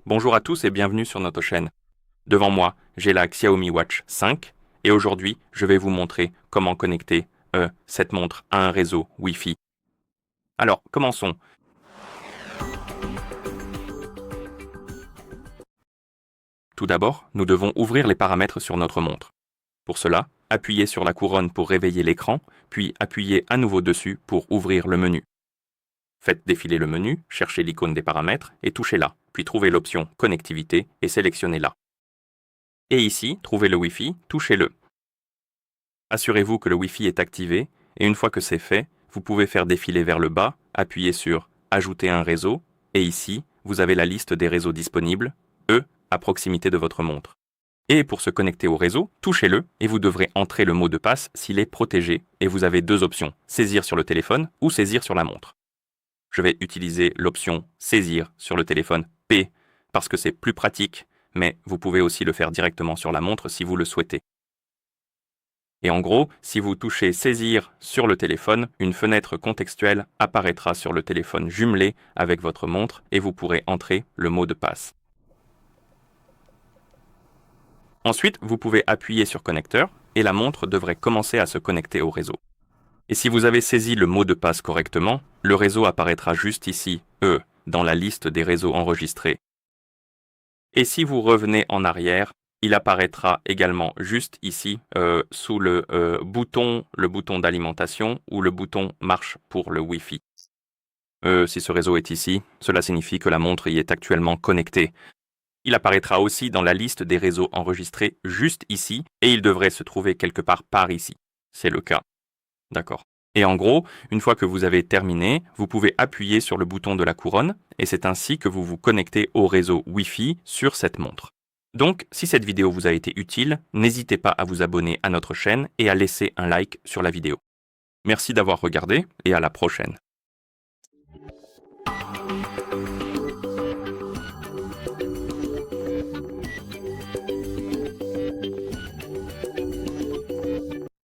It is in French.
Bonjour à tous et bienvenue sur notre chaîne. Devant moi, j'ai la Xiaomi Watch 5 et aujourd'hui, je vais vous montrer comment connecter cette montre à un réseau Wi-Fi. Alors, commençons. Tout d'abord, nous devons ouvrir les paramètres sur notre montre. Pour cela, appuyez sur la couronne pour réveiller l'écran, puis appuyez à nouveau dessus pour ouvrir le menu. Faites défiler le menu, cherchez l'icône des paramètres et touchez-la, puis trouvez l'option Connectivité et sélectionnez-la. Et ici, trouvez le Wi-Fi, touchez-le. Assurez-vous que le Wi-Fi est activé et une fois que c'est fait, vous pouvez faire défiler vers le bas, appuyez sur Ajouter un réseau et ici, vous avez la liste des réseaux disponibles, eux, à proximité de votre montre. Et pour se connecter au réseau, touchez-le et vous devrez entrer le mot de passe s'il est protégé et vous avez deux options, saisir sur le téléphone ou saisir sur la montre. Je vais utiliser l'option saisir sur le téléphone P parce que c'est plus pratique, mais vous pouvez aussi le faire directement sur la montre si vous le souhaitez. Et en gros, si vous touchez saisir sur le téléphone, une fenêtre contextuelle apparaîtra sur le téléphone jumelé avec votre montre et vous pourrez entrer le mot de passe. Ensuite, vous pouvez appuyer sur connecteur et la montre devrait commencer à se connecter au réseau. Et si vous avez saisi le mot de passe correctement, le réseau apparaîtra juste ici, dans la liste des réseaux enregistrés. Et si vous revenez en arrière, il apparaîtra également juste ici, sous le bouton d'alimentation ou le bouton marche pour le Wi-Fi. Si ce réseau est ici, cela signifie que la montre y est actuellement connectée. Il apparaîtra aussi dans la liste des réseaux enregistrés juste ici, et il devrait se trouver quelque part par ici. C'est le cas. D'accord. Et en gros, une fois que vous avez terminé, vous pouvez appuyer sur le bouton de la couronne, et c'est ainsi que vous vous connectez au réseau Wi-Fi sur cette montre. Donc, si cette vidéo vous a été utile, n'hésitez pas à vous abonner à notre chaîne et à laisser un like sur la vidéo. Merci d'avoir regardé, et à la prochaine.